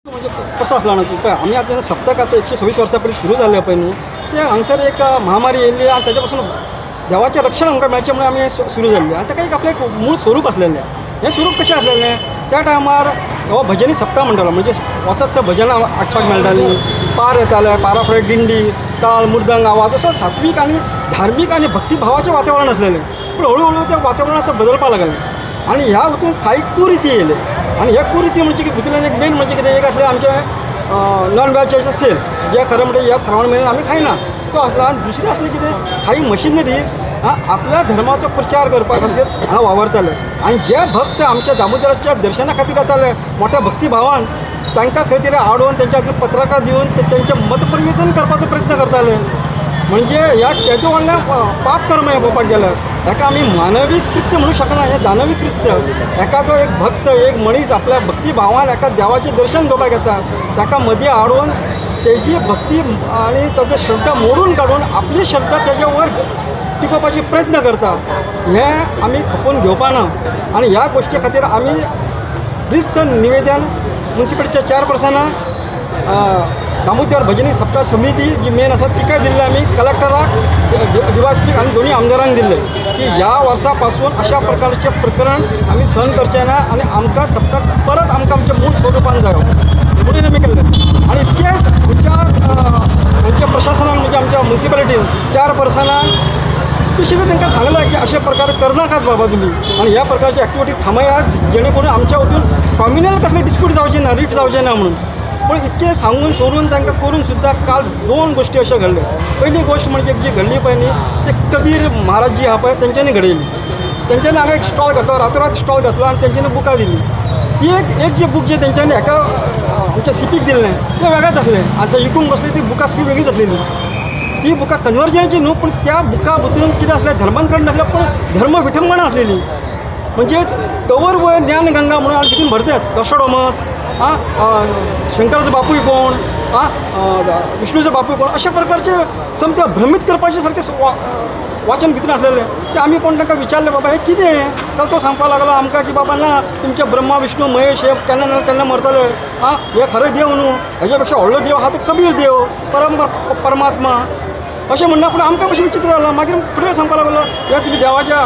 म्हणजे कसं असला ना तू काय आम्ही आता सप्ताह आता 126 वर्षापूर्वी सुरू झालं पण ते हांगसर एक महामारी येयली आणि त्याच्यापासून देवाचे रक्षण आमकां मेळच्यामुळे आम्ही सुरू झाले आणि ताका एक आपलं एक मूळ स्वरूप असलेलें हें स्वरूप कशें असलेलें त्या टायमार हो भजनी सप्ताह म्हणटालो म्हणजे वचत ते भजनां आयकपाक मेळटालीं पार येताले पारा फुडें दिंडी ताळ मुर्दंग आवाज असो सात्वीक आनी धार्मीक आनी भक्तिभावाचें वातावरण असलेलें पूण हळू हळू तें वातावरण आतां बदलपाक लागलें आणि ह्या हातून काही कुरिती येयले आणि ह्या कुरिती म्हणजे की भितरल्यान एक मेन म्हणजे कितें एक असलें आमचें नॉन वेजाचें सेल जे खरें म्हणजे ह्या श्रावण म्हयन्यान आमी खायना तो असला आनी दुसरें असलें कितें काही मशिनरीज आपल्या धर्माचो प्रचार करपा खातीर हांगा वावरताले आनी जे भक्त आमच्या दामोदराच्या दर्शना खातीर येताले मोठ्या भक्तिभावान तांकां खंय तरी आडोवन तेंच्या खातीर पत्रकां दिवन तेंचें मतपरिवर्तन करपाचो प्रयत्न करताले म्हणजे ह्या तेजे व्हडलें पाप कर्म हें पळोवपाक गेल्यार हेका आमी मानवी कृत्य म्हणूंक शकना हें दानवी कृत्य एकाचो एक भक्त एक मनीस आपल्या भक्तिभावान एका देवाचें दर्शन घेवपाक येता ताका मदीं हाडून तेजी भक्ती आनी ताचो श्रद्धा मोडून काडून आपली श्रद्धा तेजे वयर टिकोवपाचे प्रयत्न करता हें आमी खपोवन घेवपा ना आनी ह्या गोश्टी खातीर आमी रितसर निवेदन म्युनिसिपालिटीच्या चेअरपर्सनाक दामोदर भजनी सप्ताह समिती जी मेन आसा तिका दिल्लें आमी कलेक्टराक दिवास्पीक आनी दोन्ही आमदारांक दिल्लें की ह्या वर्सा पासून अशा प्रकारचें प्रकरण आमी सहन करचें ना आनी आमकां सप्ताह परत आमकां आमच्या मूळ स्वरुपान जायो म्हणून आमी केल्लें आनी इतकेंच आमच्या प्रशासनान म्हणजे आमच्या म्युनिसिपालिटीन चेअरपर्सनान स्पेशली तांकां सांगलां की अशे प्रकार करनाकात बाबा तुमी आनी ह्या प्रकारची एक्टिविटी थांबयात जेणे करून आमच्या वचून कॉम्युनल कसले डिस्प्यूट जावचे ना रीट जावचे ना म्हणून पण इतकें सांगून सोडून तांकां करून सुद्दां काल दोन गोश्टी अश्यो घडल्यो पयली गोश्ट म्हणजे जी घडली पळय न्ही ते कबीर महाराज जी आहा पळय तेंच्यांनी घडयली तेंच्यांनी हांगा एक स्टॉल घातलो रातोरात स्टॉल घातलो आनी तेंच्यांनी बुकां दिली ती एक जी बूक जे तेंच्यांनी हेका आमच्या सिपीक दिल्लें तें वेगळेंच आसलें आनी ते विकूंक बसले ती बुकां सगळीं वेगळीच आसलेली ती बुकां कन्वर्जनची न्हू पूण त्या बुकां भितरून कितें आसलें धर्मांतरण नासलें पूण धर्म विठंबना आसलेली म्हणजे तवर वयर ज्ञानगंगा म्हणून आनी तितून भरतात नोस्ट्राडामस शंकराचो बापूय कोण विष्णूचो बापूय कोण अशा प्रकारचे समजा भ्रमित करपाचें सारकें वाचन भितर आसलेलें ते आमी कोण तांकां विचारलें बाबा हें कितें जाल्यार तो सांगपाक लागलो आमकां की बाबा ना तुमचे ब्रह्मा विष्णू महेश हे केन्ना ना केन्ना मरतले हे खरें देव न्हू हेज्या पेक्षा व्हडलो देव आहा तो कबीर देव परमात्मा अशें म्हणना पूण आमकां कशें विचित्र जालां मागीर फुडें सांगपाक लागलो हे तुमी देवाच्या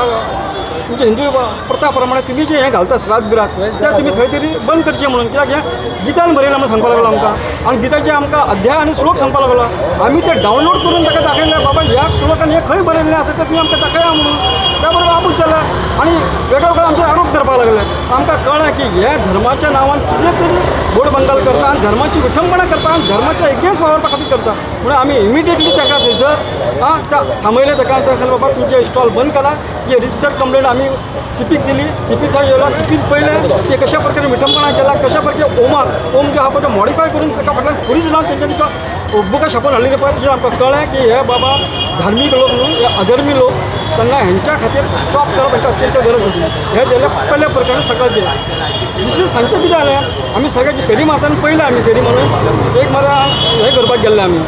तुमचे हिंदू प्रथा प्रमाणे तुमी जे हें घालता श्राद्ध बिरात तें तुमी खंय तरी बंद करचें म्हणून कित्याक हें गितान बरयलां म्हणून सांगपाक लागलो आमकां आनी गिताचे आमकां अध्याय आनी श्लोक सांगपाक लागलो आमी ते डावनलोड करून ताका दाखयलें बाबा ह्या श्लोकान हें खंय बरयल्लें आसा तें तुमी आमकां दाखया म्हणून त्या बरोबर आपूच जालें आनी वेगळे आमचे आरोप करपाक लागले आमकां कळ्ळें की हे धर्माच्या नांवान कितें तरी बोड बंगाल करता आनी धर्माची विठंबना करता आनी धर्माच्या एगेन्स्ट वावरपा खातीर करता म्हणून आमी इमिडिएटली ताका थंयसर थांबयलें ताका सांगलें बाबा तुमचे स्टॉल बंद करा ही रिसर्च कंप्लेंट आमी सिपीक दिली सिपीक थंय येयलो सिपीक पळयलें की कशा प्रकारे विठंबना केला कशा प्रकारे ओम जो आहा पळय तो मॉडिफाय करून ताका फाटल्यान फुरीच लावन तेंच्यांनी बुकां छापून हाडलेली पळय तेजेर आमकां कळ्ळें की हे बाबा धार्मीक लोक न्हू हे अधर्मी लोक तेन्ना हेंच्या खातीर स्टॉप करप हेंची अत्यंत गरज होती हें जाल्यार पयल्या प्रकरण सकाळचें दुसरें सांजचें कितें जालें आमी सगळ्यांची फेरी मारतना पयलें आमी फेरी म्हणून एक मारा हें करपाक गेल्ले आमी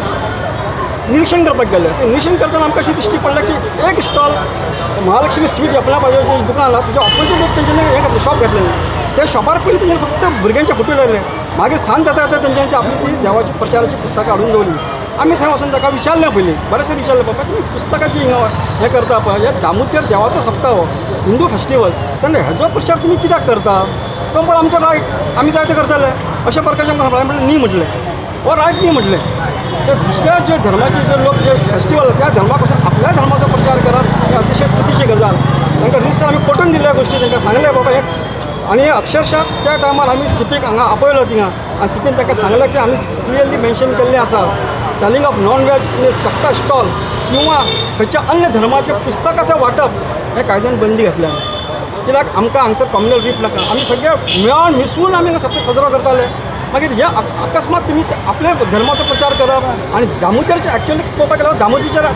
निरीक्षण करपाक गेले निरीक्षण करतना आमकां अशी दिश्टी पडलें की एक स्टॉल महालक्ष्मी स्वीट आपल्या बाजूचें दुकान आसा तेच्या ऑपोजीट एक तेंच्यांनी हें घातलें शॉप घातलेलें त्या शॉपार पयलीं तेंच्यांनी फक्त भुरग्यांचे फोटो लायले मागीर सांज जाता जाता तेंच्यांनी आपली ती देवाची प्रचाराची पुस्तकां हाडून दवरली आमी थंय वचून ताका विचारलें पयलीं बरेंशें विचारलें बाबा तुमी पुस्तकाची हिंगा हें करता पळय हे दामोदर देवाचो सप्ताह हो हिंदू फेस्टिवल तेन्ना हेजो प्रचार तुमी कित्याक करता तो म्हणून आमचें रायट आमी जाय तें करतले अशा प्रकारचें आमकां सांगलें म्हणलें न्ही म्हटलें हो रायट न्ही म्हटलें ते दुसऱ्या जे धर्माचे जे लोक जे फेस्टिवल त्या धर्मा पासून आपल्या धर्माचो प्रचार करप हे अतिशय चुकीची गजाल तांकां रिसर आमी पटोवन दिल्ल्या गोश्टी तांकां सांगलें बाबा हे आनी अक्षरशः त्या टायमार आमी सिपीक हांगा आपयलो थिंगा आनी सिपीन ताका सांगलें की आमी क्लियरली मेन्शन केल्लें आसा सेलिंग ऑफ नॉन वेज सप्ता स्टॉल किंवा खंयच्या अन्य धर्माच्या पुस्तकाचें वाटप हे कायद्यान बंदी घातल्या कित्याक आमकां हांगसर कॉम्युनल रीत नाका आमी सगळे मेळोन मिसळून आमी सप्ता साजरो करताले मागीर हे अकस्मात तुमी आपल्या धर्माचो प्रचार करप आनी दामोदरचे एक्चुअली पळोवपाक गेल्यार दामोदरच्या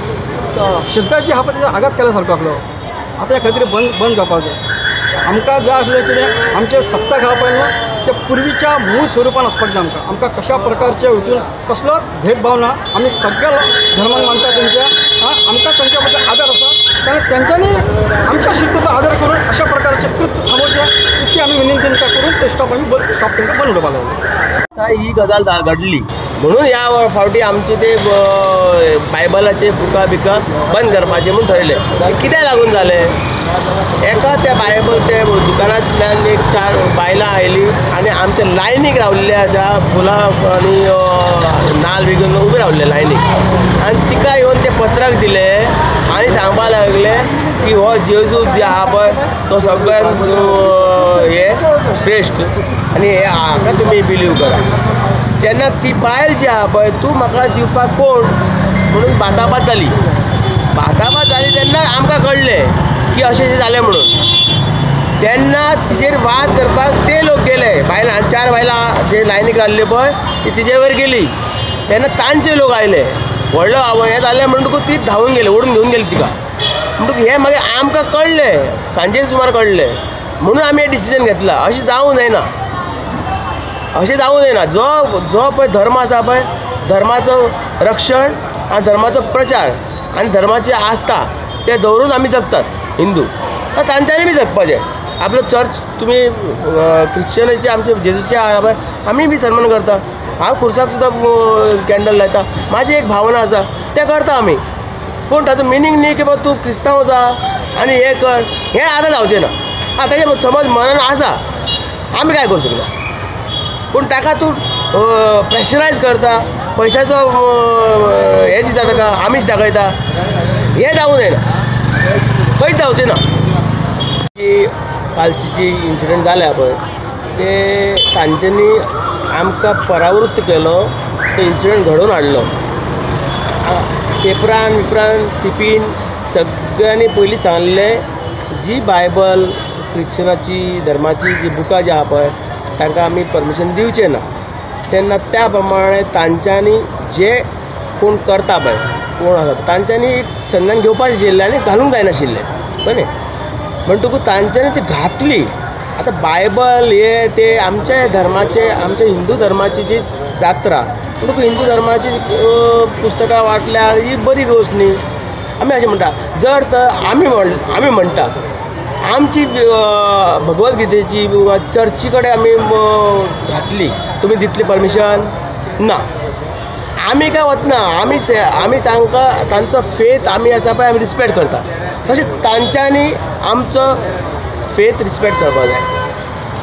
श्रद्धा जी आहा पळय तेजेर आघात केल्या सारको आसलो आतां हे खंय तरी बंद जावपाक जाय आमकां जाय आसलें कितें आमचे सप्ताक आहा पळय न्हू ते पुर्वीच्या मूळ स्वरुपान आसपाक जाय आमकां कशा प्रकारचे हितून कसलोच भेदभाव ना आमी सगळ्या धर्मांक मानता तेंच्या आमकां तांच्या बद्दल आदर आसा त्यांच्यानी आमच्या शिस्तीचा आदर करून अशा प्रकारचे कृत्य थांबवच्या इतकी आम्ही विनंती करून ते स्टॉप आम्ही स्टॉप टेंडर बंद पाहिलं. ही गजाल घडली म्हणून या फावटी आमचे ते बायबलाचे बुका बिका बंद करपाचे म्हणून ठरले. कित्याक लागून जाले, एका त्या बायबल ते दुकानांतल्यान एक 4 बायलां आयलीं आनी आमच्या लायनीक रावल्ल्या त्या फुलां आनी नाल्ल बी घेवन उबे रावल्ले लायनीक आनी तिका येवन ते पत्रक दिले आनी सांगपाक लागले की हो जेजू जे आहा पळय तो सगळ्यांत हे श्रेश्ठ आनी हे हाका तुमी बिलीव करा. जेन्ना ती बायल जी आहा पळय तूं म्हाका दिवपाक कोण म्हणून बाताबात जाली तेन्ना आमकां कळलें की अशें जालें म्हणून. तेन्ना तिजेर वाद करपाक ते लोक गेले, बायलां 4 बायलां जे लायनीक रावल्ले पळय ती तिजे वयर गेली. तेन्ना तांचे लोक आयले, व्हडलो हें जालें म्हणटकूच ती धांवून गेले, ओडून घेवन गेली तिका. म्हणटकूच हें मागीर आमकां कळलें, सांजे सुमार कळलें म्हणून आमी हें डिसिजन घेतलां. अशें जावूं जायना. जो पळय धर्म आसा पळय, धर्माचो रक्षण आनी धर्माचो प्रचार आनी धर्माची आस्था ते दवरून आमी जगतात हिंदू. तांच्यांनी बी जगपाचें. आपलो चर्च तुमी क्रिश्चनाचे आमचे जेजूचे आहा पळय आमी बी सन्मान करता. हांव खुर्साक सुद्दां कॅन्डल लायता. म्हाजी एक भावना आसा तें करता आमी. पूण ताचो मिनींग न्ही की बाबा तूं क्रिस्तांव जा आनी हें कर, हें आतां जावचें ना. ताचें समज मनान आसा आमी काय करूं शकना. पूण ताका तूं प्रेशरायज करता, पयशाचो हें दिता ताका, आमीश दाखयता, हें जावूं जायना, खंयच जावचें ना. जी कालची जी इन्सिडंट जाल्या पळय ते तांच्यांनी आमकां परावृत्त केलो, तो इन्सिडंट घडोवन हाडलो. पेपरान सीपीन सगळ्यांनी पयलीं सांगलें जी बायबल क्रिश्चनाची धर्माची जी बुकां जी आहा पळय तांकां आमी परमिशन दिवचें ना. तेन्ना त्या प्रमाणे तांच्यांनी जे कोण करता पळय कोण आसा तांच्यांनी एक संज्ञान घेवपाचें आशिल्लें आनी घालूंक जायनाशिल्लें कळ्ळें न्ही. म्हणटकूच तांच्यांनी ती घातली. आतां बायबल हे ते आमच्या धर्माचे आमच्या हिंदू धर्माची जी जात्रा म्हणटकूच हिंदू धर्माची पुस्तकां वाटल्यार ही बरी गोश्ट न्ही. आमी अशें म्हणटा जर तर आमी म्हणटा आमची भगवद्गीतेची चर्ची कडेन आमी घातली, तुमी दितली परमिशन ना. आमी काय वतना, आमी तांचो फेथ आमी आसा पळय आमी रिस्पेक्ट करता. तशेंच तांच्यांनी आमचो फेथ रिस्पेक्ट करपाक जाय.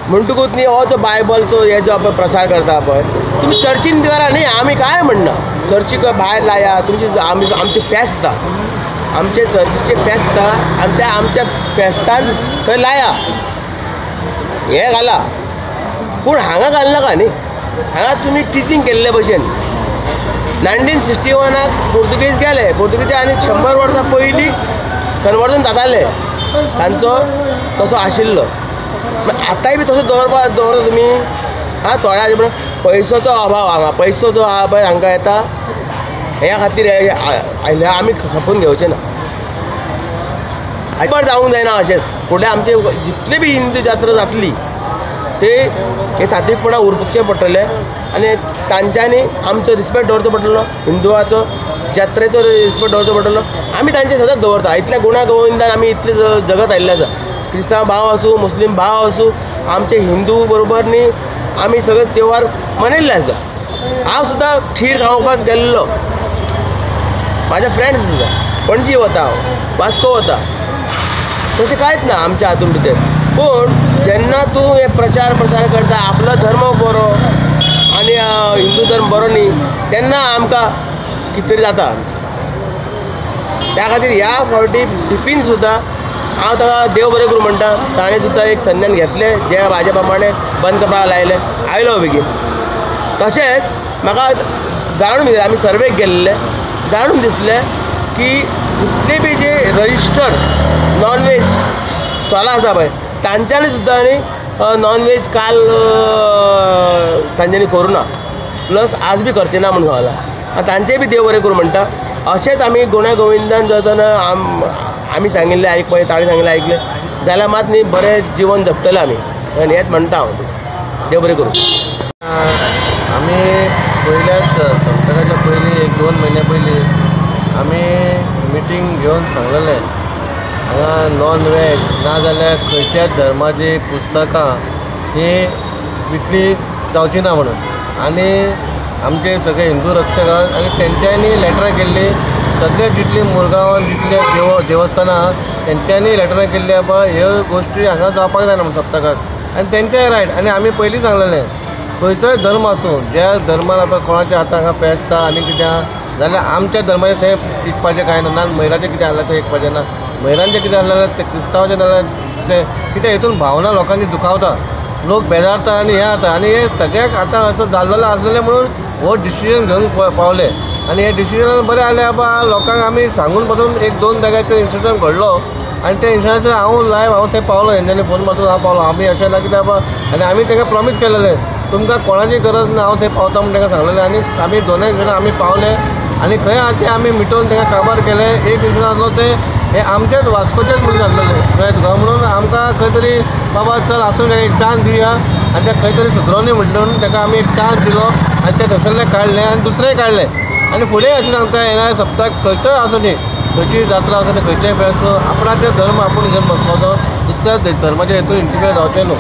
म्हणटकूच न्ही हो जो बायबलचो हे जो आपण प्रसार करता पळय तुमी चर्चीन करा न्ही. आमी काय म्हणना चर्चीक भायर लाया, तुमची आमचे फेस्त आमचे चर्चीचे फेस्त आनी त्या आमच्या फेस्तान थंय लाया, हें घाला. पूण हांगा घालनाका न्ही. हांगा तुमी टिचींग केल्ले भशेन 1961 पोर्तुगीज गेले. पोर्तुगीज आनी 100 वर्सां पयलीं कन्वर्जन जातालें तांचो तसो आशिल्लो. आतांय बी तसो दवरता तुमी. थोड्या पयसोचो अभाव हांगा पयसो जो आहा पळय हांकां येता ह्या खातीर आयले आमी खपून घेवचें ना. बरें जावंक जायना अशेंच. फुडें आमचे जितली बी हिंदू जात्रा जातली ते हे सात्वीकपणां उरपाचें पडटलें आनी तांच्यांनी आमचो रिस्पेक्ट दवरचो पडटलो. हिंदुवाचो जात्रेचो रिस्पेक्ट दवरचो पडटलो. आमी तांचे सदांच दवरता. इतल्या गुण्या गोविंदान आमी इतले जगत आयिल्ले आसा. क्रिस्तांव भाव आसूं मुस्लीम भाव आसूं आमचे हिंदू बरोबर न्ही आमी सगळे त्योहार मनयल्ले आसा. हांव सुद्दां खीर खावपाक गेल्लो. म्हाजे फ्रेंड्स आसा पणजी वता, हांव वास्को वता. तशें कांयच ना आमच्या हातूंत भितर. पूण जेन्ना तूं हे प्रचार प्रसार करता आपलो धर्म बरो आनी हिंदू धर्म बरो न्ही तेन्ना आमकां कितें तरी जाता. त्या खातीर ह्या फावटी सीपीन सुद्दां हांव ताका देव बरें करूं म्हणटा. ताणें सुद्दां एक संज्ञान घेतलें जे म्हाजे प्रमाणे बंद करपाक लायलें. आयलो बेगीन. तशेंच म्हाका जाणून दिलें आमी सर्वेक गेल्ले जाणून दिसलें की जितले B J register non veg स्टॉलां आसा पळय तांच्यांनी सुद्दां न्ही नॉन वेज काल तांच्यांनी करूं ना. प्लस आज बी करचें ना म्हणून सांगलां. तांचेय बी देव बरें करूं म्हणटा. अशेंच आमी गुण्या गोविंदान जातना आमी सांगिल्लें आयकपा ताणें सांगिल्लें आयकलें जाल्यार मात न्ही बरें जिवन जगतलें आमी. आनी हेंच म्हणटा हांव. देव बरें करूं. आमी पयल्याच सप्तकाच्या पयलीं 1-2 म्हयने पयलीं आमी मिटींग घेवन सांगलेलें हांगा नॉन वेज नाजाल्यार खंयच्याच धर्माची पुस्तकां ही विकली जावची ना म्हणून आनी आमचे सगळे हिंदू रक्षक आहात आनी तेंच्यांनी लेटरां केल्ली सगळे जितली मुरगांवान जितले देवस्थानां आहात तेंच्यांनी लेटरां केल्ली बाबा ह्यो गोश्टी हांगा जावपाक जायना म्हणून सप्तकाक आनी तेंचेय रायट आनी आमी पयलीं सांगलेलें खंयचोय धर्म आसूं ज्या धर्मान आतां कोणाच्या हातांत हांगा फेस्त आहा आनी कितें जाल्यार आमच्या धर्माचें थंय विकपाचें कांय ना महिलांचें कितें आसलें थंय विकपाचें ना महिलांचें कितें आसलें जाल्यार तें क्रिस्तांवाचें नाजाल्यार दुसरें कितें हितून भावना लोकांची दुखावता लोक बेजारता आनी हें जाता आनी हे सगळ्याक आतां असं जाल्लेलें आसलेलें म्हणून हो डिसिजन घेवन पावले आनी हे डिसिजनान बरें जालें बाबा लोकांक आमी सांगून पासून 1-2 जाग्याचेर इन्सिडंट घडलो आनी त्या इन्सिडंटाचेर हांव लायव्ह हांव थंय पावलो हेंच्यांनी फोन मारून हांव पावलो आमी अशें ना कित्याक बाबा आनी आमी ताका प्रॉमीस केलेलें तुमकां कोणाची गरज ना हांव थंय पावता म्हणून ताका सांगलेलें आनी आमी दोनूय जाणां आमी पावले आनी खंय आहा तें आमी मिटोवन ताका काबार केलें एक इन्सिडंट आसलो तें हे आमचेच वास्कोचेच म्हणून जाल्लेलें कळ्ळें तुका म्हणून आमकां खंय तरी बाबा चल आसूं ताका एक चान्स दिवया आनी तें खंय तरी सुदरोनी म्हटलें ताका आमी एक चान्स दिलो आनी तें थंयसरलें काडलें आनी दुसरेंय काडलें आनी फुडें अशें सांगता येना सप्तक खंयचोय आसूं न्ही खंयचीय जात्रा आसूं न्ही खंयच्याय पेरचो आपणाचो धर्म आपूण घेवन बसपाचो दुसऱ्या धर्माच्या हितून इंटिफायर जावचें न्हू